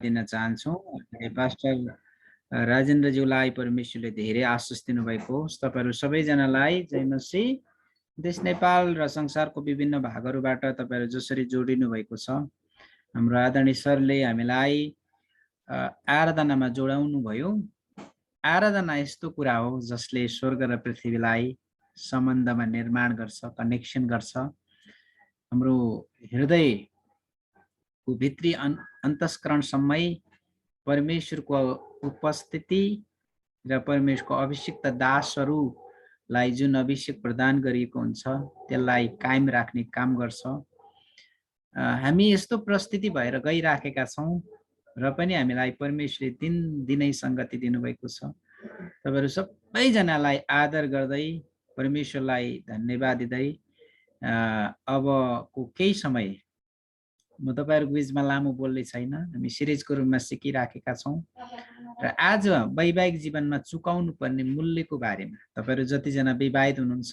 दिन चाहन्छौँ। पास्टर राजेन्द्रज्यूलाई परमेश्वरले धेरै आशिष दिनुभएको होस्। तपाईँहरू सबैजनालाई जय मसीह। देश नेपाल र संसारको विभिन्न भागहरूबाट तपाईँहरू जसरी जोडिनु भएको छ, हाम्रो आदरणीय सरले हामीलाई आराधनामा जोडाउनु भयो। आराधना यस्तो कुरा हो जसले स्वर्ग र पृथ्वीलाई सम्बन्धमा निर्माण गर्छ, कनेक्सन गर्छ। हाम्रो हृदयको भित्री अन्तस्करणसम्मै परमेश्वरको उपस्थिति र परमेश्वरको अभिषिक्त दासहरूलाई जुन अभिषेक प्रदान गरिएको हुन्छ त्यसलाई कायम राख्ने काम गर्छ। हामी यस्तो परिस्थिति भएर गइराखेका छौँ र पनि हामीलाई परमेश्वरले दिनदिनै सङ्गति दिनुभएको छ। तपाईँहरू सबैजनालाई आदर गर्दै परमेश्वरलाई धन्यवाद दिँदै अबको केही समय म तपाईँहरूको बिचमा लामो बोल्ने छैन। हामी सिरिजको रूपमा सिकिराखेका छौँ र आज वैवाहिक जीवनमा चुकाउनु पर्ने मूल्यको बारेमा तपाईँहरू जतिजना विवाहित हुनुहुन्छ,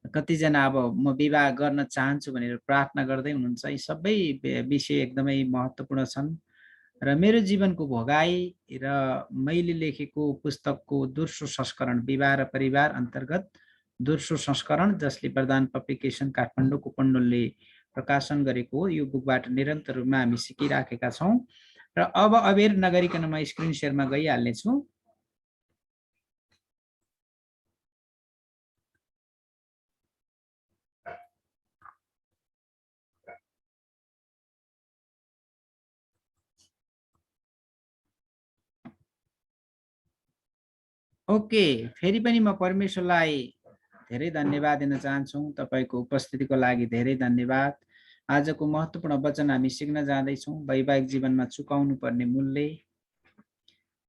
कतिजना अब म विवाह गर्न चाहन्छु भनेर प्रार्थना गर्दै हुनुहुन्छ, यी सबै विषय एकदमै महत्त्वपूर्ण छन्। र मेरो जीवनको भोगाई र मैले लेखेको पुस्तकको दोस्रो संस्करण विवाह र परिवार अन्तर्गत दोस्रो संस्करण, जसले प्रधान पब्लिकेसन काठमाडौँको पण्डलले प्रकाशन गरेको यो बुकबाट निरन्तर रूपमा हामी सिकिराखेका छौँ। र अब अबेर नगरिकन म स्क्रिन सेयरमा गइहाल्नेछु। ओके, फेरि पनि म परमेश्वरलाई धेरै धन्यवाद दिन चाहन्छु। तपाईँको उपस्थितिको लागि धेरै धन्यवाद। आजको महत्त्वपूर्ण वचन हामी सिक्न जाँदैछौँ, वैवाहिक जीवनमा चुकाउनु पर्ने मूल्य।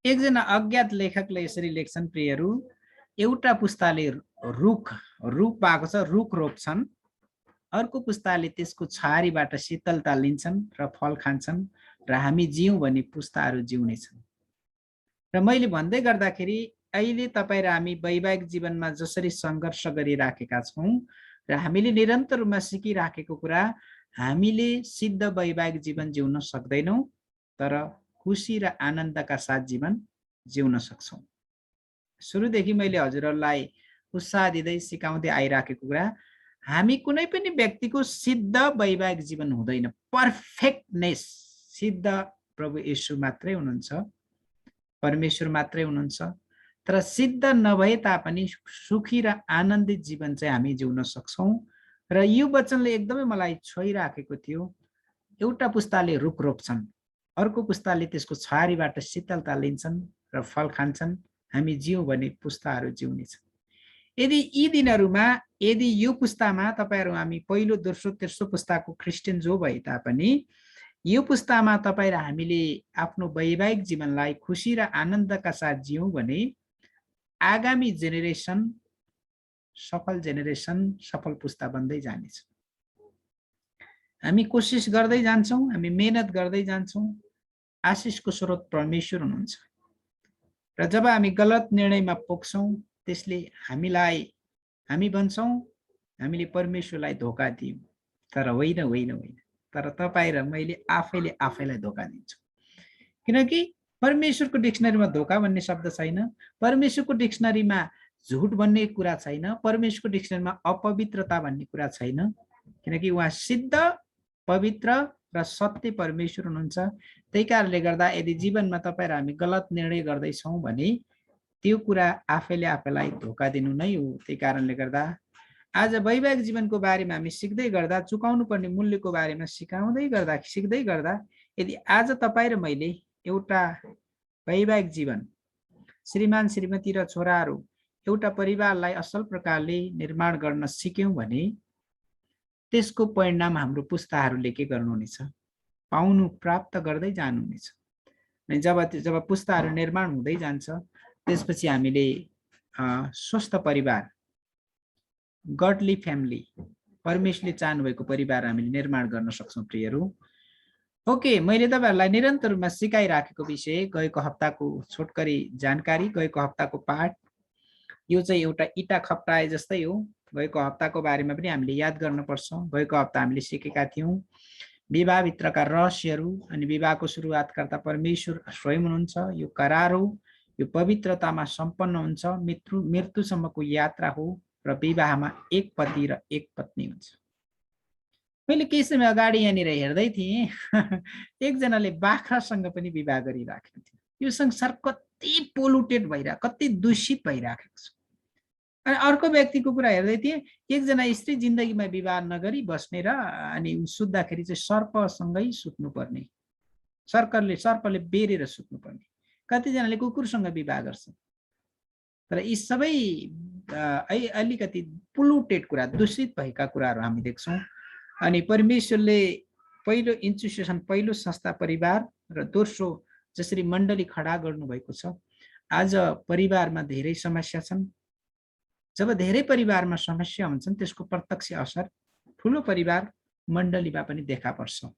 एकजना अज्ञात लेखकले यसरी लेख्छन्, प्रियहरू, एउटा पुस्ताले रुख भएको छ, रुख रोप्छन्, अर्को पुस्ताले त्यसको छारीबाट शीतलता लिन्छन् र फल खान्छन् र हामी जियौँ भने पुस्ताहरू जिउनेछन्। र मैले भन्दै गर्दाखेरि अहिले तपाईँ र हामी वैवाहिक जीवनमा जसरी सङ्घर्ष गरिराखेका छौँ र हामीले निरन्तर रूपमा सिकिराखेको कुरा, हामीले सिद्ध वैवाहिक जीवन जिउन सक्दैनौँ, तर खुसी र आनन्दका साथ जीवन जिउन सक्छौँ। सुरुदेखि मैले हजुरहरूलाई उत्साह दिँदै सिकाउँदै आइराखेको कुरा, हामी कुनै पनि व्यक्तिको सिद्ध वैवाहिक जीवन हुँदैन। पर्फेक्टनेस सिद्ध प्रभु येशू मात्रै हुनुहुन्छ, परमेश्वर मात्रै हुनुहुन्छ। तर सिद्ध नभए तापनि सुखी र आनन्दित जीवन चाहिँ हामी जिउन सक्छौँ। र यो वचनले एकदमै मलाई छोइराखेको थियो। एउटा पुस्ताले रुख रोप्छन्, अर्को पुस्ताले त्यसको छारीबाट शीतलता लिन्छन् र फल खान्छन्, हामी जियौँ भने पुस्ताहरू जिउनेछन्। यदि यी दिनहरूमा यदि यो पुस्तामा तपाईँहरू हामी पहिलो दोस्रो तेस्रो पुस्ताको क्रिस्चियन जो भए तापनि यो पुस्तामा तपाईँ र हामीले आफ्नो वैवाहिक जीवनलाई खुसी र आनन्दका साथ जियौँ भने आगामी जेनेरेसन सफल जेनेरेसन, सफल पुस्ता बन्दै जानेछ। हामी कोसिस गर्दै जान्छौँ, हामी मेहनत गर्दै जान्छौँ। आशिषको स्रोत परमेश्वर हुनुहुन्छ र जब हामी गलत निर्णयमा पुग्छौँ त्यसले हामी भन्छौँ हामीले परमेश्वरलाई धोका दियौँ। तर होइन होइन होइन, तर तपाईँ र मैले आफैले आफैलाई धोका दिन्छौँ। किनकि परमेश्वरको डिक्सनरीमा धोका भन्ने शब्द छैन, परमेश्वरको डिक्सनरीमा झुट भन्ने कुरा छैन, परमेश्वरको डिक्सनरीमा अपवित्रता भन्ने कुरा छैन। किनकि उहाँ सिद्ध, पवित्र र सत्य परमेश्वर हुनुहुन्छ। त्यही कारणले गर्दा यदि जीवनमा तपाईँ र हामी गलत निर्णय गर्दैछौँ भने त्यो कुरा आफैले आफैलाई धोका दिनु नै हो। त्यही कारणले गर्दा आज वैवाहिक जीवनको बारेमा हामी सिक्दै गर्दा, चुकाउनु पर्ने मूल्यको बारेमा सिक्दै गर्दा यदि आज तपाईँ र मैले एउटा वैवाहिक जीवन, श्रीमान श्रीमती र छोराहरू एउटा परिवारलाई असल प्रकारले निर्माण गर्न सिक्यौँ भने त्यसको परिणाम हाम्रो पुस्ताहरूले के गर्नुहुनेछ? प्राप्त गर्दै जानुहुनेछ। जब पुस्ताहरू निर्माण हुँदै जान्छ त्यसपछि हामीले स्वस्थ परिवार, गडली फ्यामिली, परमेश्वरले चाहनुभएको परिवार हामीले निर्माण गर्न सक्छौँ। प्रियहरू, ओके, मैले तपाईँहरूलाई निरन्तर रूपमा सिकाइराखेको विषय गएको हप्ताको छोटकरी जानकारी, गएको हप्ताको पाठ, यो चाहिँ एउटा इँटा खप्टाए जस्तै हो। गएको हप्ताको बारेमा पनि हामीले याद गर्नुपर्छ। गएको हप्ता हामीले सिकेका थियौँ विवाहभित्रका रहस्यहरू अनि विवाहको सुरुवातकर्ता परमेश्वर स्वयं हुनुहुन्छ। यो करार हो, यो पवित्रतामा सम्पन्न हुन्छ, मृत्युसम्मको यात्रा हो र विवाहमा एक पति र एक पत्नी हुन्छ। मैले केही समय अगाडि यहाँनिर हेर्दै थिएँ एकजनाले बाख्रासँग पनि विवाह गरिराखेको थियो। यो संसार कति पोल्युटेड भइरहेको, कति दूषित भइराखेको छ। अनि अर्को व्यक्तिको कुरा हेर्दै थिएँ, एकजना स्त्री जिन्दगीमा विवाह नगरी बस्ने र अनि सुत्दाखेरि चाहिँ सर्पसँगै सुत्नुपर्ने, सर्पले बेरेर सुत्नुपर्ने। कतिजनाले कुकुरसँग विवाह गर्छन्। तर यी सबै अलिकति पोल्युटेड कुरा, दूषित भएका कुराहरू हामी देख्छौँ। अनि परमेश्वरले पहिलो इन्स्टिट्युसन, पहिलो संस्था परिवार र दोस्रो जसरी मण्डली खडा गर्नुभएको छ। आज परिवारमा धेरै समस्या छन्। जब धेरै परिवारमा समस्या हुन्छन् त्यसको प्रत्यक्ष असर ठुलो परिवार मण्डलीमा पनि देखा पर्छ।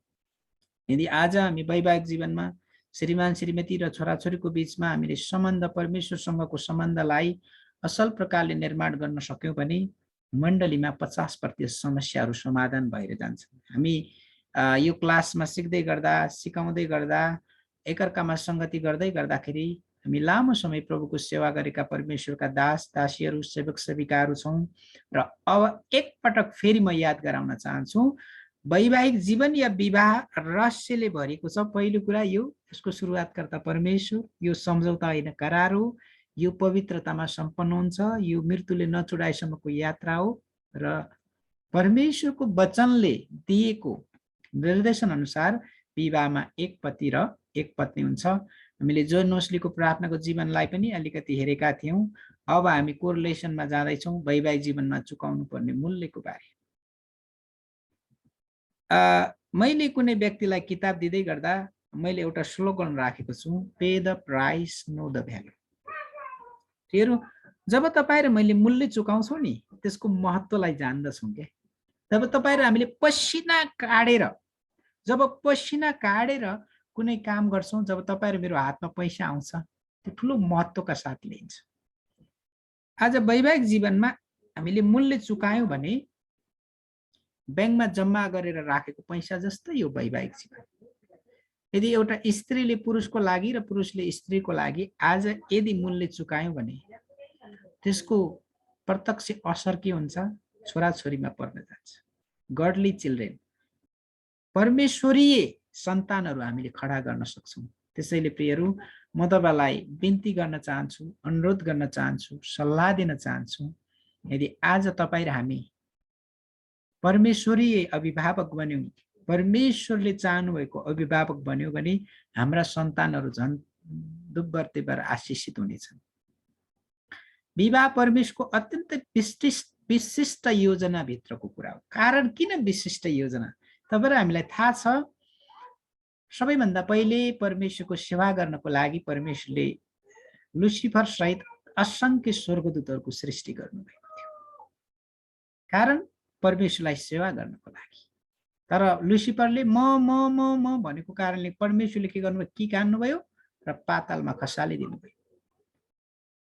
यदि आज हामी वैवाहिक जीवनमा श्रीमान श्रीमती र छोराछोरीको बीचमा हामीले सम्बन्ध, परमेश्वरसँगको सम्बन्धलाई असल प्रकारले निर्माण गर्न सक्यौँ भने मण्डलीमा 50% समस्याहरू समाधान भएर जान्छन्। हामी यो क्लासमा सिक्दै गर्दा, सिकाउँदै गर्दा, एकअर्कामा सङ्गति गर्दै गर्दाखेरि हामी लामो समय प्रभुको सेवा गरेका परमेश्वरका दास दासीहरू, सेवक सेविकाहरू छौँ। र अब एकपटक फेरि म याद गराउन चाहन्छु, वैवाहिक जीवन या विवाह रहस्यले भरिएको छ। पहिलो कुरा यो, यसको सुरुवातकर्ता परमेश्वर, यो सम्झौता होइन करार हो, यो पवित्रतामा सम्पन्न हुन्छ, यो मृत्युले नछुडाएसम्मको यात्रा हो र परमेश्वरको वचनले दिएको निर्देशन अनुसार विवाहमा एक पति र एक पत्नी हुन्छ। हामीले जोन नोस्लीको प्रार्थनाको जीवनलाई पनि अलिकति हेरेका थियौँ। अब हामी कोरिलेसनमा जाँदैछौँ वैवाहिक जीवनमा चुकाउनु पर्ने मूल्यको बारे। मैले कुनै व्यक्तिलाई किताब दिँदै गर्दा मैले एउटा स्लोगन राखेको छु, pay the price know the value. हेरौँ, जब तपाईँ र मैले मूल्य चुकाउँछौँ नि त्यसको महत्त्वलाई जान्दछौँ क्या। जब तपाईँ र हामीले पसिना काटेर कुनै काम गर्छौँ, जब तपाईँ र मेरो हातमा पैसा आउँछ त्यो ठुलो महत्त्वका साथ लिन्छ। आज वैवाहिक जीवनमा हामीले मूल्य चुकायौँ भने ब्याङ्कमा जम्मा गरेर राखेको पैसा जस्तै यो वैवाहिक जीवन। यदि एउटा स्त्रीले पुरुषको लागि र पुरुषले स्त्रीको लागि आज यदि मूल्य चुकायौँ भने त्यसको प्रत्यक्ष असर के हुन्छ? छोराछोरीमा पर्न जान्छ। गडली चिल्ड्रेन, परमेश्वरीय सन्तानहरू हामीले खडा गर्न सक्छौँ। त्यसैले प्रियहरू, म तपाईँलाई बिन्ती गर्न चाहन्छु, अनुरोध गर्न चाहन्छु, सल्लाह दिन चाहन्छु, यदि आज तपाईँ र हामी परमेश्वरीय अभिभावक बन्यौँ, परमेश्वरले चाहनुभएको अभिभावक बन्यौँ भने हाम्रा सन्तानहरू झन् दुब्बर तेब्बर आशिषित हुनेछन्। विवाह परमेश्वरको अत्यन्तै विशिष्ट योजनाभित्रको कुरा हो। कारण किन विशिष्ट योजना? तपाईँ र हामीलाई थाहा छ, सबैभन्दा पहिले परमेश्वरको सेवा गर्नको लागि परमेश्वरले लुसिफर सहित असङ्ख्य स्वर्गदूतहरूको सृष्टि गर्नुभएको थियो। कारण परमेश्वरलाई सेवा गर्नको लागि। तर लुसिफरले म भनेको कारणले परमेश्वरले के गर्नुभयो? कि कान्नुभयो र पातालमा खसालिदिनुभयो।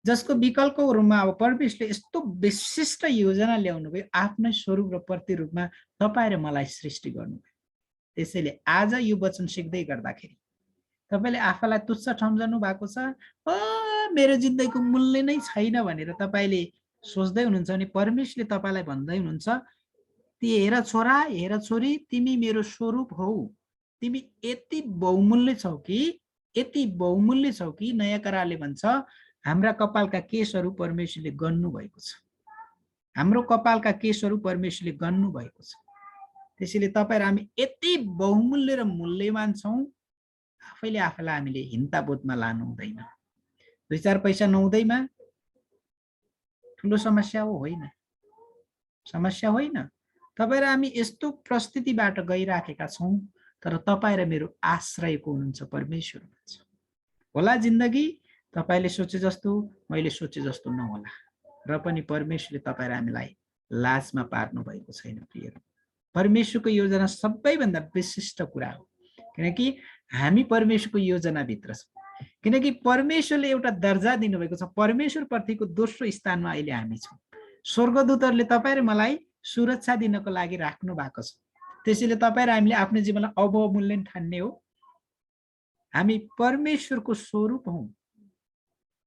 जसको विकल्पको रूपमा अब परमेश्वरले यस्तो विशिष्ट योजना ल्याउनुभयो, आफ्नै स्वरूप र प्रतिरूपमा तपाईँ र मलाई सृष्टि गर्नुभयो। त्यसैले आज यो वचन सिक्दै गर्दाखेरि तपाईँले आफूलाई तुच्छ सम्झनु भएको छ, मेरो जिन्दगीको मूल्य नै छैन भनेर तपाईँले सोच्दै हुनुहुन्छ भने परमेश्वरले तपाईँलाई भन्दै हुनुहुन्छ, हेर छोरा, हेर छोरी, तिमी मेरो स्वरूप हौ, तिमी यति बहुमूल्य छौ कि नयाँ करारले भन्छ हाम्रा कपालका केशहरू परमेश्वरले गन्नु भएको छ। हाम्रो कपालका केशहरू परमेश्वरले गन्नु भएको छ। त्यसैले तपाईँ र हामी यति बहुमूल्य र मूल्यवान छौँ, आफैले आफैलाई हामीले हिंताबोधमा लानु हुँदैन। 2-4 पैसा नहुँदैमा ठुलो समस्या हो? होइन, समस्या होइन। तपाईँ र हामी यस्तो परिस्थितिबाट गइराखेका छौँ, तर तपाईँ र मेरो आश्रयको हुनुहुन्छ परमेश्वर हुनुहुन्छ। होला जिन्दगी तपाईँले सोचे जस्तो, मैले सोचे जस्तो नहोला, र पनि परमेश्वरले तपाईँ र हामीलाई लाजमा पार्नु भएको छैन। प्रियहरू, परमेश्वरको योजना सबैभन्दा विशिष्ट कुरा हो, किनकि हामी परमेश्वरको योजनाभित्र छौँ। किनकि परमेश्वरले एउटा दर्जा दिनुभएको छ। परमेश्वरप्रतिको दोस्रो स्थानमा अहिले हामी छौँ। स्वर्गदूतहरूले तपाईँ र मलाई सुरक्षा दिनको लागि राख्नु भएको छ। त्यसैले तपाईँ र हामीले आफ्नो जीवनलाई अवमूल्यन ठान्ने हो। हामी परमेश्वरको स्वरूप हौँ,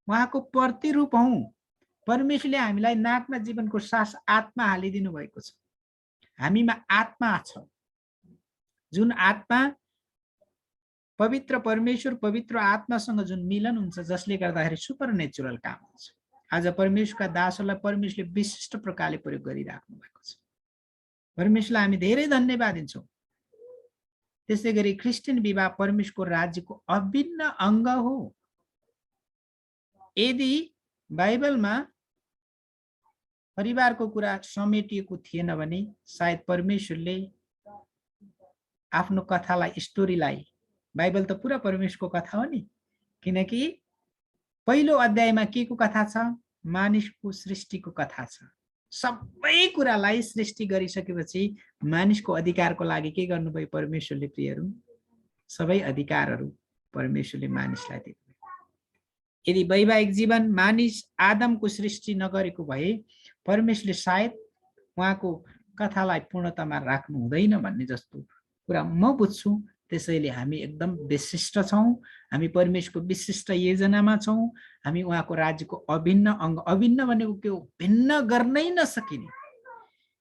उहाँको प्रतिरूप हौँ। परमेश्वरले हामीलाई नाकमा जीवनको सास आत्मा हालिदिनु भएको छ। हामीमा आत्मा छ, जुन आत्मा पवित्र परमेश्वर पवित्र आत्मासँग जुन मिलन हुन्छ, जसले गर्दाखेरि सुपर नेचुरल काम हुन्छ। आज परमेश्वरका दासहरूलाई परमेश्वरले विशिष्ट प्रकारले प्रयोग गरिराख्नु भएको छ। परमेश्वरलाई हामी धेरै धन्यवाद दिन्छौँ। त्यसै गरी क्रिस्चियन विवाह परमेश्वरको राज्यको अभिन्न अङ्ग हो। यदि बाइबलमा परिवारको कुरा समेटिएको थिएन भने सायद परमेश्वरले आफ्नो कथालाई, स्टोरीलाई, बाइबल त पुरा परमेश्वरको कथा हो नि, किनकि पहिलो अध्यायमा के को कथा छ? मानिसको सृष्टिको कथा छ। सबै कुरालाई सृष्टि गरिसकेपछि मानिसको अधिकारको लागि के गर्नुभयो परमेश्वरले? प्रियहरू, सबै अधिकारहरू परमेश्वरले मानिसलाई दिनुभयो। यदि वैवाहिक जीवन मानिस आदमको सृष्टि नगरेको भए परमेश्वरले सायद उहाँको कथालाई पूर्णतामा राख्नु हुँदैन भन्ने जस्तो कुरा म बुझ्छु। त्यसैले हामी एकदम विशिष्ट छौँ, हामी परमेश्वरको विशिष्ट योजनामा छौँ, हामी उहाँको राज्यको अभिन्न अङ्ग। अभिन्न भनेको के हो? भिन्न गर्नै नसकिने।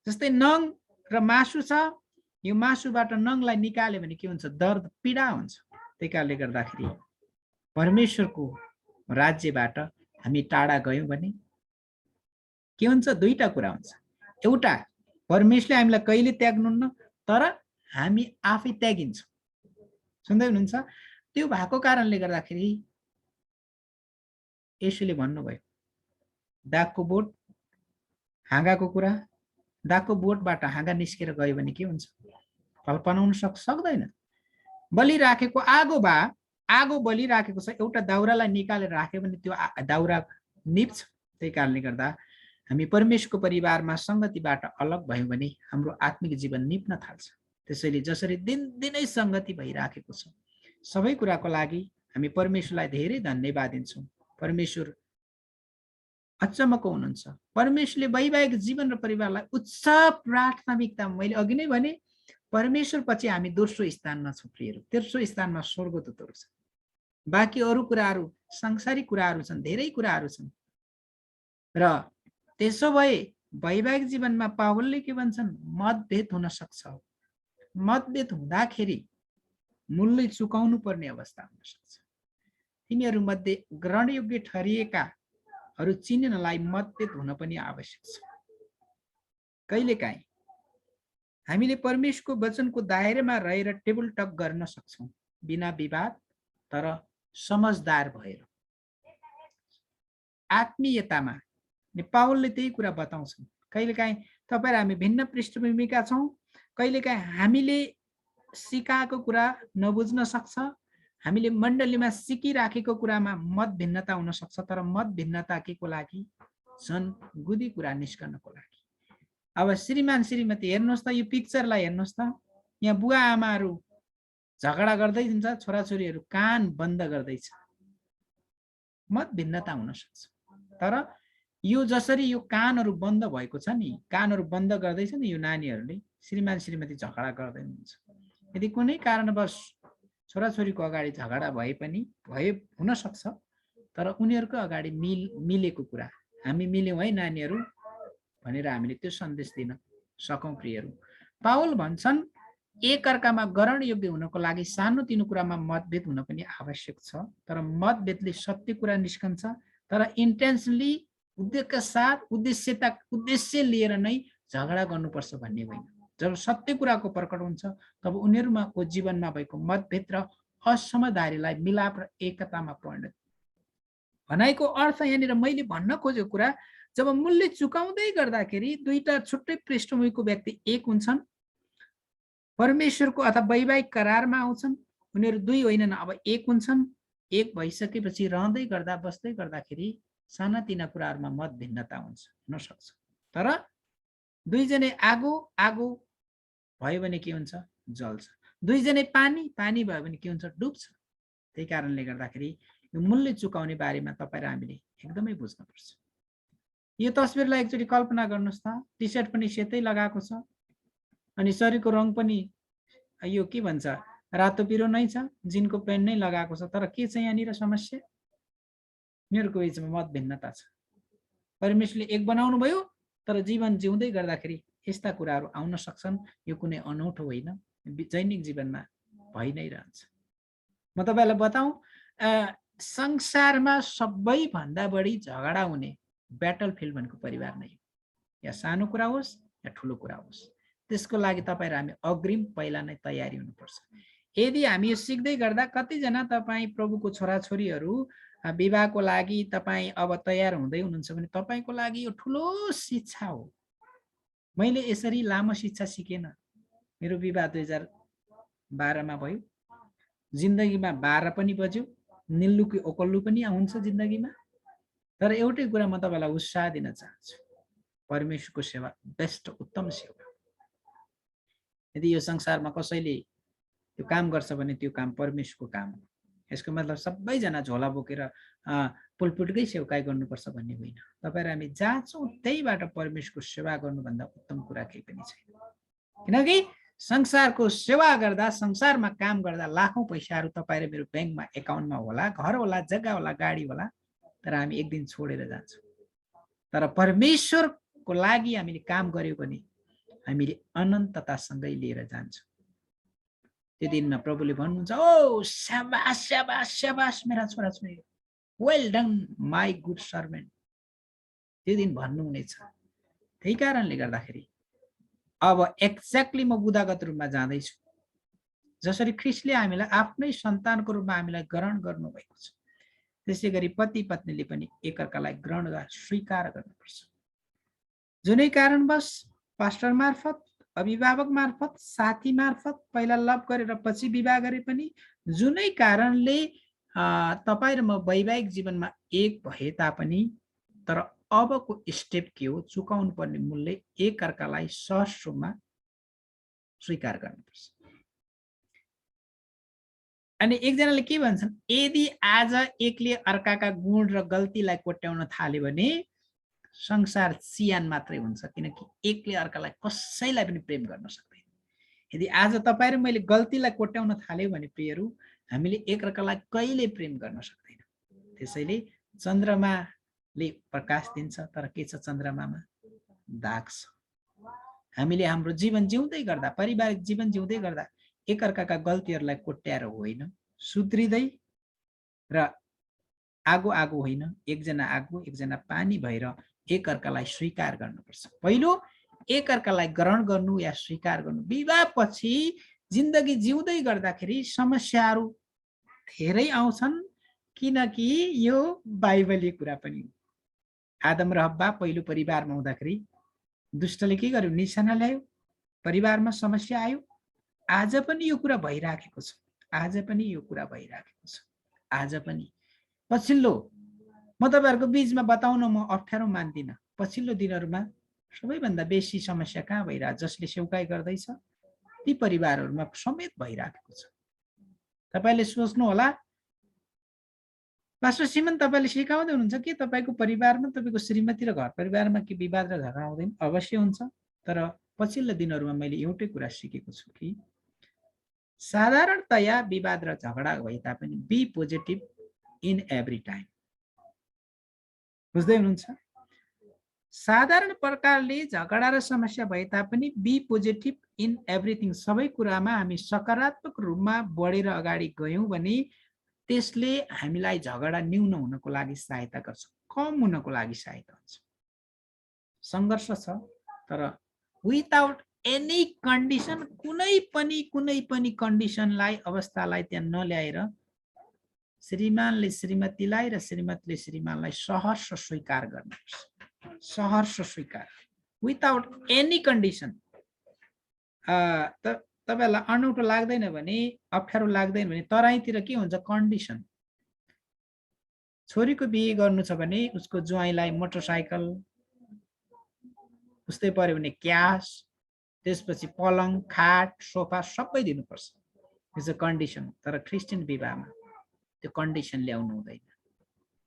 जस्तै नङ र मासु छ, यो मासुबाट नङलाई निकाल्यो भने के हुन्छ? दर्द, पीडा हुन्छ। त्यही कारणले गर्दाखेरि परमेश्वरको राज्यबाट हामी टाढा गयौँ भने के हुन्छ? दुईटा कुरा हुन्छ। एउटा, परमेश्वरले हामीलाई कहिले त्याग्नुहुन्न, तर हामी आफै त्यागिन्छौँ। सुन्दै हुनुहुन्छ? त्यो भएको कारणले गर्दाखेरि यसुले भन्नुभयो, दागको बोट, हाँगाको कुरा, दागको बोटबाट हाँगा निस्केर गयो भने के हुन्छ? फल पनाउन सक्दैन। बलि राखेको आगो बलि राखेको छ, एउटा दाउरालाई निकालेर राख्यो भने त्यो दाउरा निप्छ। त्यही कारणले गर्दा हामी परमेश्वरको परिवारमा संगतिबाट अलग भयौँ भने हाम्रो आत्मिक जीवन निप्न थाल्छ। त्यसैले जसरी दिनदिनै संगति भइराखेको छ, सबै कुराको लागि हामी परमेश्वरलाई धेरै धन्यवाद दिन्छौँ। परमेश्वर अचम्मको हुनुहुन्छ। परमेश्वरले वैवाहिक जीवन र परिवारलाई उच्च प्राथमिकता, मैले अघि नै भने, परमेश्वर पछि हामी दोस्रो स्थानमा छौँ प्रियहरू। तेस्रो स्थानमा स्वर्गदूतहरू छन्। बाँकी अरू कुराहरू, सांसारिक कुराहरू छन्, धेरै कुराहरू छन्। र त्यसो भए वैवाहिक जीवनमा पावलले के भन्छन्? मतभेद हुन सक्छ। मतभेद हुँदाखेरि मूल्य चुकाउनु पर्ने अवस्था हुन सक्छ। तिनीहरू मध्ये ग्रहणयोग्य ठहरिएकाहरू चिन्नलाई मतभेद हुन पनि आवश्यक छ। कहिलेकाहीँ हामीले परमेश्वरको वचनको दायरामा रहेर टेबल टक गर्न सक्छौँ बिना विवाद, तर समझदार भएर। आत्मीयतामा पावलले त्यही कुरा बताउँछन्। कहिलेकाहीँ तपाईँ र हामी भिन्न पृष्ठभूमिका छौँ, कहिलेकाहीँ हामीले सिकाएको कुरा नबुझ्न सक्छ, हामीले मण्डलीमा सिकिराखेको कुरामा मत भिन्नता हुन सक्छ, तर मत भिन्नता के को लागि? झन् गुदी कुरा निस्कनको लागि। अब श्रीमान श्रीमती हेर्नुहोस् त, यो पिक्चरलाई हेर्नुहोस् त, यहाँ बुवा आमाहरू झगडा गर्दै हुन्छ, छोराछोरीहरू कान बन्द गर्दैछ। मत भिन्नता हुन सक्छ, तर यो जसरी यो कानहरू बन्द भएको छ नि, कानहरू बन्द गर्दैछ नि यो नानीहरूले, श्रीमान श्रीमती झगडा गर्दै हुन्छ। यदि कुनै कारणवश छोराछोरीको अगाडि झगडा भए हुन सक्छ, तर उनीहरूको अगाडि मिलेको कुरा, हामी मिल्यौँ है नानीहरू भनेर हामीले त्यो सन्देश दिन सकौँ प्रियहरू। पावल भन्छन् एकअर्कामा ग्रहणयोग्य हुनको लागि सानोतिनो कुरामा मतभेद हुन पनि आवश्यक छ, तर मतभेदले सत्य कुरा निस्कन्छ, तर इन्टेन्सनली उद्देश्यका साथ उद्देश्य लिएर नै झगडा गर्नुपर्छ भन्ने होइन। जब सत्य कुराको प्रकट हुन्छ तब उनीहरूको जीवनमा भएको मतभेद र असमझदारीलाई मिलाप र एकतामा परिणत। भनाइको अर्थ यहाँनिर मैले भन्न खोजेको कुरा, जब मूल्य चुकाउँदै गर्दाखेरि दुईटा छुट्टै पृष्ठभूमिको व्यक्ति एक हुन्छन्, परमेश्वरको अथवा वैवाहिक करारमा आउँछन्, उनीहरू दुई होइनन्, अब एक हुन्छन्। एक भइसकेपछि रहँदै गर्दा बस्दै गर्दाखेरि सानातिना कुराहरूमा मत भिन्नता हुन सक्छ, तर दुईजनै आगो भयो भने के हुन्छ? जल्छ। दुईजनै पानी भयो भने के हुन्छ? डुब्छ। त्यही कारणले गर्दाखेरि यो मूल्य चुकाउने बारेमा तपाईँ र हामीले एकदमै बुझ्नुपर्छ। यो तस्बिरलाई एकचोटि कल्पना गर्नुहोस् त, टी सर्ट पनि सेतै लगाएको छ, अनि शरीरको रङ पनि यो के भन्छ रातो पिरो नै छ, जिनको पेन्ट नै लगाएको छ। तर के छ यहाँनिर समस्या? उनीहरूको बीचमा मत भिन्नता छ। परमेश्वरले एक बनाउनु भयो, तर जीवन जिउँदै गर्दाखेरि यस्ता कुराहरू आउन सक्छन्। यो कुनै अनौठो होइन, दैनिक जीवनमा भइ नै रहन्छ। म तपाईँलाई बताउँ, संसारमा सबैभन्दा बढी झगडा हुने ब्याटल फिल्ड भनेको परिवार नै हो। या सानो कुरा होस् या ठुलो कुरा होस्, त्यसको लागि तपाईँ र हामी अग्रिम पहिला नै तयारी हुनुपर्छ। यदि हामी यो सिक्दै गर्दा कतिजना तपाईँ प्रभुको छोराछोरीहरू विवाहको लागि तपाईँ अब तयार हुँदै हुनुहुन्छ भने तपाईँको लागि यो ठुलो शिक्षा हो। मैले यसरी लामो शिक्षा सिकेन। मेरो विवाह 2012मा भयो। जिन्दगीमा 12 पनि बज्यो, निल्लु कि ओकल्लु पनि हुन्छ जिन्दगीमा। तर एउटै कुरा म तपाईँलाई उत्साह दिन चाहन्छु, परमेश्वरको सेवा बेस्ट उत्तम सेवा। यदि यो संसारमा कसैले त्यो काम गर्छ भने त्यो काम परमेश्वरको काम हो। यसको मतलब सबैजना झोला बोकेर पुलपुटकै सेवकाई गर्नुपर्छ भन्ने होइन। तपाईँ र हामी जहाँ छौँ त्यहीबाट परमेश्वरको सेवा गर्नुभन्दा उत्तम कुरा केही पनि छैन। किनकि संसारको सेवा गर्दा, संसारमा काम गर्दा लाखौँ पैसाहरू तपाईँ र मेरो ब्याङ्कमा एकाउन्टमा होला, घर होला, जग्गा होला, गाडी होला, तर हामी एक दिन छोडेर जान्छौँ। तर परमेश्वरको लागि हामीले काम गर्यो भने हामीले अनन्ततासँगै लिएर जान्छौँ। त्यो दिनमा प्रभुले भन्नुहुन्छ, ओ शाबाश शाबाश शाबाश मेरा छोराछोरी, well done my good servant. त्यो दिन भन्नुहुनेछ। त्यही कारणले गर्दाखेरि अब एक्ज्याक्टली म बुदागत रूपमा जाँदैछु। जसरी ख्रिस्टले हामीलाई आफ्नै सन्तानको रूपमा हामीलाई ग्रहण गर्नुभएको छ, त्यसै गरी पति पत्नीले पनि एकअर्कालाई ग्रहण स्वीकार गर्नुपर्छ। जुनै कारणवश पास्टर मार्फत, अभिभावक मार्फत, साथी मार्फत पहिला लभ गरेर पछि विवाह गरे पनि जुनै कारणले तपाईँ र म वैवाहिक जीवनमा एक भए तापनि, तर अबको स्टेप के हो? चुकाउनु पर्ने मूल्य एकअर्कालाई सहज रूपमा स्वीकार गर्नुपर्छ। अनि एकजनाले के भन्छन्, यदि आज एकले अर्काका गुण र गल्तीलाई कोट्याउन थाल्यो भने संसार सियान मात्रै हुन्छ, किनकि एकले अर्कालाई कसैलाई पनि प्रेम गर्न सक्दैन। यदि आज तपाईँ र मैले गल्तीलाई कोट्याउन थाल्यो भने प्रियहरू, हामीले एकअर्कालाई कहिले प्रेम गर्न सक्दैन। त्यसैले चन्द्रमाले प्रकाश दिन्छ, तर के छ चन्द्रमामा? दाग छ। हामीले हाम्रो जीवन जिउँदै गर्दा, पारिवारिक जीवन जिउँदै गर्दा एकअर्काका गल्तीहरूलाई कोट्याएर होइन, सुध्रिँदै र आगो आगो होइन, एकजना आगो एकजना पानी भएर एकअर्कालाई स्वीकार गर्नुपर्छ। पहिलो एकअर्कालाई ग्रहण गर्नु या स्वीकार गर्नु। विवाहपछि जिन्दगी जिउँदै गर्दाखेरि समस्याहरू धेरै आउँछन्, किनकि यो बाइबलीय कुरा पनि हो। आदम र हव्वा पहिलो परिवारमा हुँदाखेरि दुष्टले के गर्यो? निशाना ल्यायो, परिवारमा समस्या आयो। आज पनि यो कुरा भइराखेको छ। आज पनि यो कुरा भइराखेको छ। आज पनि पछिल्लो, म तपाईँहरूको बीचमा बताउन म अप्ठ्यारो मान्दिनँ, पछिल्लो दिनहरूमा सबैभन्दा बेसी समस्या कहाँ भइरहेको? जसले सेवकाई गर्दैछ ती परिवारहरूमा समेत भइराखेको छ। तपाईँले सोच्नु होला, पास्टर सिमन तपाईँले सिकाउँदै हुनुहुन्छ कि तपाईँको परिवारमा, तपाईँको श्रीमती र घर परिवारमा के विवाद र झगडा हुँदैन? अवश्य हुन्छ। तर पछिल्लो दिनहरूमा मैले एउटै कुरा सिकेको छु कि साधारणतया विवाद र झगडा भए तापनि B positive in every time. बुझ्दै हुनुहुन्छ? साधारण प्रकारले झगडा र समस्या भए तापनि बी पोजिटिभ इन एभ्रिथिङ। सबै कुरामा हामी सकारात्मक रूपमा बढेर अगाडि गयौँ भने त्यसले हामीलाई झगडा न्यून हुनको लागि सहायता गर्छ, कम हुनको लागि सहायता हुन्छ। सङ्घर्ष छ, तर विदाउट एनी कन्डिसन, कुनै पनि कन्डिसनलाई, अवस्थालाई त्यहाँ नल्याएर श्रीमानले श्रीमतीलाई र श्रीमतीले श्रीमानलाई सहर्ष स्वीकार गर्नुपर्छ। सहर्ष स्वीकार, विदाउट एनी कन्डिसन। तपाईँहरूलाई अनौठो लाग्दैन भने, अप्ठ्यारो लाग्दैन भने, तराईतिर के हुन्छ? कन्डिसन। छोरीको बिहे गर्नु छ भने उसको ज्वाइँलाई मोटरसाइकल, उस्तै पर्यो भने क्यास, त्यसपछि पलङ, खाट, सोफा सबै दिनुपर्छ। It's a condition. तर क्रिस्चियन विवाहमा त्यो कन्डिसन ल्याउनु हुँदैन,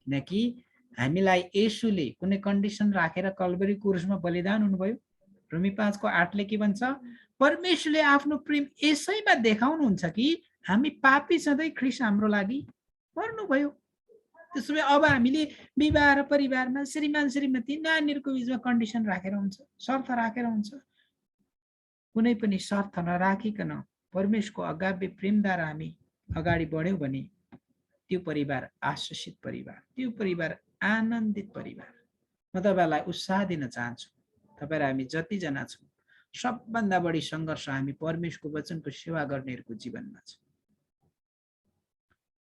किनकि हामीलाई येशूले कुनै कन्डिसन राखेर कल्भरी क्रुसमा बलिदान हुनुभयो। रोमी 5:8 के भन्छ? परमेश्वरले आफ्नो प्रेम यसैमा देखाउनुहुन्छ कि हामी पापी सधैँ ख्रीष्ट हाम्रो लागि मर्नुभयो। त्यसो भए अब हामीले विवाह र परिवारमा श्रीमान श्रीमती नानीहरूको बिचमा कन्डिसन राखेर हुन्छ, शर्त राखेर हुन्छ। कुनै पनि शर्त नराखिकन परमेश्वरको अगाब्य प्रेमद्वारा हामी अगाडि बढ्यौँ भने त्यो परिवार आशीषित परिवार, त्यो परिवार आनन्दित परिवार। म तपाईँलाई उत्साह दिन चाहन्छु। तपाईँ र हामी जतिजना छौँ सबभन्दा बढी सङ्घर्ष हामी परमेश्वरको वचनको सेवा गर्नेहरूको जीवनमा छ।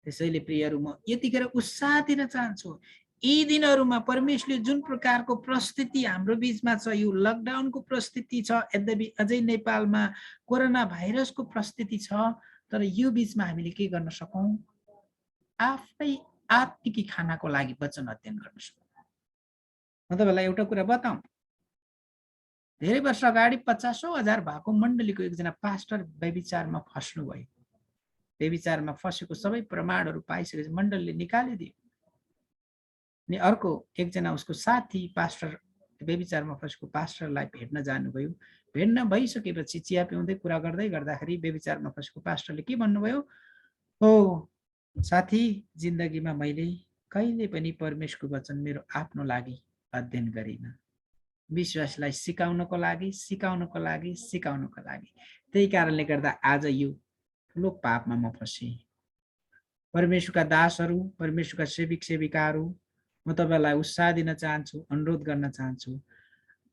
त्यसैले प्रियहरू, म यतिखेर उत्साह दिन चाहन्छु। यी दिनहरूमा परमेश्वरले जुन प्रकारको परिस्थिति हाम्रो बीचमा छ, यो लकडाउनको परिस्थिति छ, यद्यपि अझै नेपालमा कोरोना भाइरसको परिस्थिति छ, तर यो बीचमा हामीले के गर्न सकौँ? आफ्नै आत्मिकी खानाको लागि वचन अध्ययन गर्न सकौँ। म तपाईँलाई एउटा कुरा बताऊँ। धेरै वर्ष अगाडि 50,000 भएको मण्डलीको एकजना पास्टर व्यभिचारमा फस्नुभयो। व्यभिचारमा फसेको सबै प्रमाणहरू पाइसकेपछि मण्डलीले निकालिदियो। अनि अर्को एकजना उसको साथी पास्टर व्यभिचारमा फसेको पास्टरलाई भेट्न जानुभयो। भेट्न भइसकेपछि चिया पिउँदै कुरा गर्दै गर्दाखेरि व्यभिचारमा फसेको पास्टरले के भन्नुभयो? हो साथी, जिन्दगीमा मैले कहिले पनि परमेश्वरको वचन मेरो आफ्नो लागि अध्ययन गरिनँ। विश्वासलाई सिकाउनको लागि त्यही कारणले गर्दा आज यो ठुलो पापमा म फसेँ। परमेश्वरका दासहरू, परमेश्वरका सेविक सेविकाहरू, म तपाईँलाई उत्साह दिन चाहन्छु, अनुरोध गर्न चाहन्छु।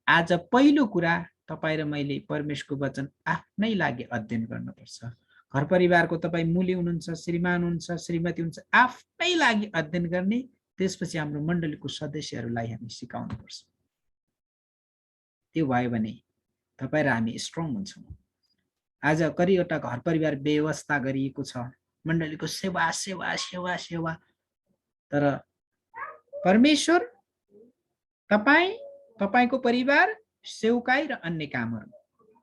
आज पहिलो कुरा तपाईँ र मैले परमेश्वरको वचन आफ्नै लागि अध्ययन गर्नुपर्छ। घर परिवारको तपाईँ मुली हुनुहुन्छ, श्रीमान हुनुहुन्छ, श्रीमती हुनुहुन्छ, आफ्नै लागि अध्ययन गर्ने, त्यसपछि हाम्रो मण्डलीको सदस्यहरूलाई हामी सिकाउनुपर्छ। त्यो भयो भने तपाईँ र हामी स्ट्रङ हुन्छौँ। आज कतिवटा घर परिवार व्यवस्था गरिएको छ, मण्डलीको सेवा सेवा सेवा सेवा, तर परमेश्वर तपाईको परिवार सेवकाई र अन्य कामहरू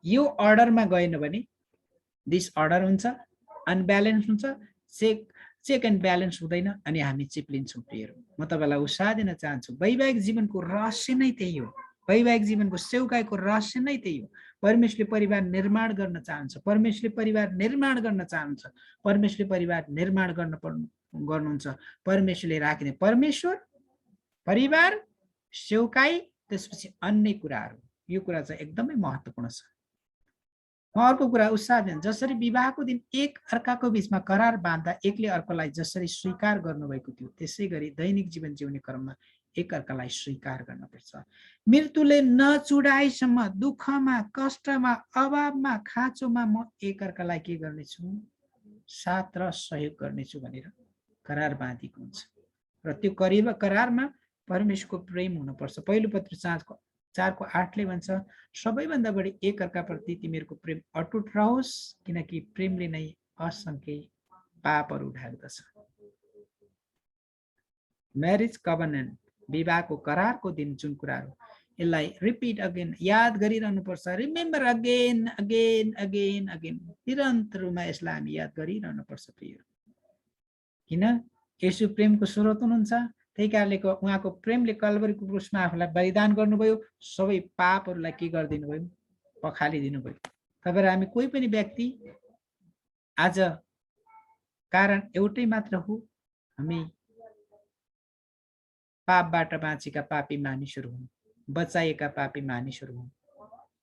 यो अर्डरमा गएन भने डिसअर्डर हुन्छ, अनब्यालेन्स हुन्छ, चेक एन्ड ब्यालेन्स हुँदैन अनि हामी चिप्लिन्छौँ। प्रियहरू, म तपाईँलाई उत्साह दिन चाहन्छु। वैवाहिक जीवनको रहस्य नै त्यही हो। वैवाहिक जीवनको सेवकाईको रहस्य नै त्यही हो। परमेश्वरले परिवार निर्माण गर्न चाहन्छ, परमेश्वरले परिवार निर्माण गर्न चाहन्छ, परमेश्वरले परिवार निर्माण गर्नुहुन्छ। परमेश्वरले राखिने परमेश्वर, परिवार, सेवकाई, त्यसपछि अन्य कुराहरू, यो कुरा चाहिँ एकदमै महत्त्वपूर्ण छ। म अर्को कुरा उत्साह दिन, जसरी विवाहको दिन एक अर्काको बिचमा करार बाँध्दा एकले अर्कोलाई जसरी स्वीकार गर्नुभएको थियो, त्यसै गरी दैनिक जीवन जिउने क्रममा एक अर्कालाई स्वीकार गर्नुपर्छ। मृत्युले नचुडाएसम्म दुःखमा, कष्टमा, अभावमा, खाँचोमा म एक अर्कालाई के गर्नेछु? साथ र सहयोग गर्नेछु भनेर करार बाँधेको हुन्छ। र त्यो करारमा परमेश्वरको प्रेम हुनुपर्छ। पहिलो पत्र 4:8 भन्छ, सबैभन्दा बढी एक अर्काप्रति तिमीहरूको प्रेम अटुट रहोस्, किनकि प्रेमले नै असङ्ख्य पापहरू ढाक्दछ। म्यारेज कभनेन्ट, विवाहको करारको दिन जुन कुराहरू, यसलाई रिपिट अगेन, याद गरिरहनु पर्छ। Remember again again again again, निरन्तर रूपमा यसलाई हामी याद गरिरहनु पर्छ। प्रिय, किन? यसो प्रेमको स्रोत हुनुहुन्छ। त्यही कारणले उहाँको प्रेमले कल्वरीको क्रुसमा आफूलाई बलिदान गर्नुभयो, सबै पापहरूलाई के गरिदिनु भयो? पखालिदिनु भयो। तपाईँ र हामी कोही पनि व्यक्ति आज कारण एउटै मात्र हो, हामी पापबाट बाँचेका पापी मानिसहरू हुन्, बचाइएका पापी मानिसहरू हुन्।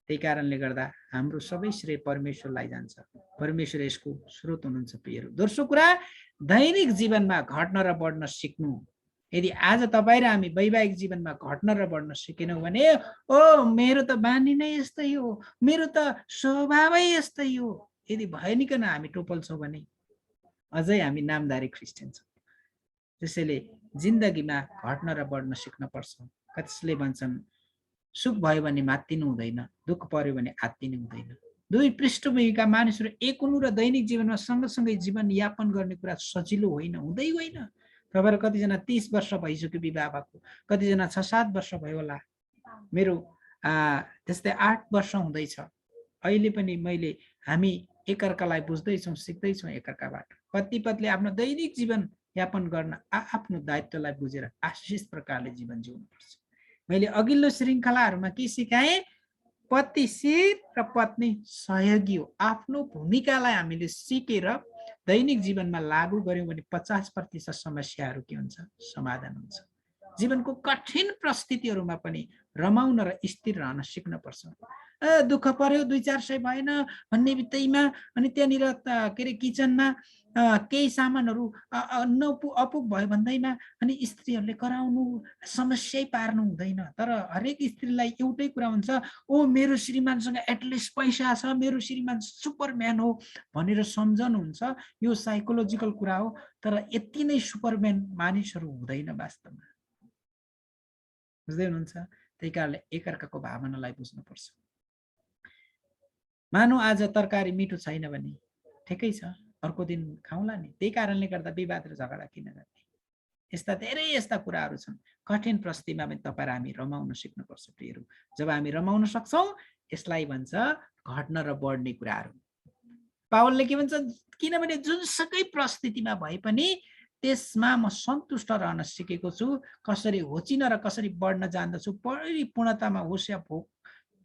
त्यही कारणले गर्दा हाम्रो सबै श्रेय परमेश्वरलाई जान्छ। परमेश्वर यसको स्रोत हुनुहुन्छ। प्रियहरू, दोस्रो कुरा, दैनिक जीवनमा घट्न र बढ्न सिक्नु। यदि आज तपाईँ र हामी वैवाहिक जीवनमा घट्न र बढ्न सिकेनौँ भने, ओ मेरो त बानी नै यस्तै हो, मेरो त स्वभावै यस्तै हो, यदि भएनिकन हामी टोपल्छौँ भने अझै हामी नामधारी क्रिस्चियन छौँ। त्यसैले जिन्दगीमा घट्न र बढ्न सिक्न पर्छ। कसले भन्छन् सुख भयो भने मात्तिनु हुँदैन, दुःख पर्यो भने आत्तिनु हुँदैन। दुई पृष्ठभूमिका मानिसहरू एक हुनु र दैनिक जीवनमा सँगसँगै जीवन यापन गर्ने कुरा सजिलो होइन, हुँदै होइन। तपाईँहरू कतिजना 30 वर्ष भइसक्यो विवाह भएको, कतिजना 6-7 वर्ष भयो होला। मेरो त्यस्तै 8 वर्ष हुँदैछ। अहिले पनि हामी एकअर्कालाई बुझ्दैछौँ, सिक्दैछौँ एकअर्काबाट। पति पत्नीले आफ्नो दैनिक जीवन यापन गर्न आफ्नो दायित्वलाई बुझेर आशिष प्रकारले जीवन जिउनुपर्छ। मैले अघिल्लो श्रृङ्खलाहरूमा के सिकाएँ? पतिशील र पत्नी सहयोगी हो। आफ्नो भूमिकालाई हामीले सिकेर दैनिक जीवनमा लागू गर्यौं भने 50% समस्याहरू के हुन्छ, समाधान हुन्छ। जीवनको कठिन परिस्थितिहरूमा पनि रमाउन र स्थिर रहन सिक्न पर्छ। दुःख पर्यो 2-4 सय भएन भन्ने बित्दैमा अनि त्यहाँनिर के अरे किचनमा केही सामानहरू अपुग भयो भन्दैमा अनि स्त्रीहरूले कराउनु समस्या पार्नु हुँदैन। तर हरेक स्त्रीलाई एउटै कुरा हुन्छ, ओ मेरो श्रीमानसँग एटलिस्ट पैसा छ, मेरो श्रीमान सुपरम्यान हो भनेर सम्झनुहुन्छ। यो साइकोलोजिकल कुरा हो, तर यति नै सुपरम्यान मानिसहरू हुँदैन वास्तवमा। बुझ्दै हुनुहुन्छ? त्यही कारणले एकअर्काको भावनालाई बुझ्नुपर्छ। मानौ आज तरकारी मिठो छैन भने ठिकै छ, अर्को दिन खाउँला नि। त्यही कारणले गर्दा विवाद र झगडा किन गर्ने? यस्ता कुराहरू छन्। कठिन परिस्थितिमा पनि तपाईँ हामी रमाउन सिक्नुपर्छ प्रियहरू। जब हामी रमाउन सक्छौँ यसलाई भन्छ घट्न र बढ्ने कुराहरू। पावलले के भन्छ, किनभने जुनसुकै परिस्थितिमा भए पनि त्यसमा म सन्तुष्ट रहन सिकेको छु। कसरी होचिन र कसरी बढ्न जान्दछु, परिपूर्णतामा होस् या भोक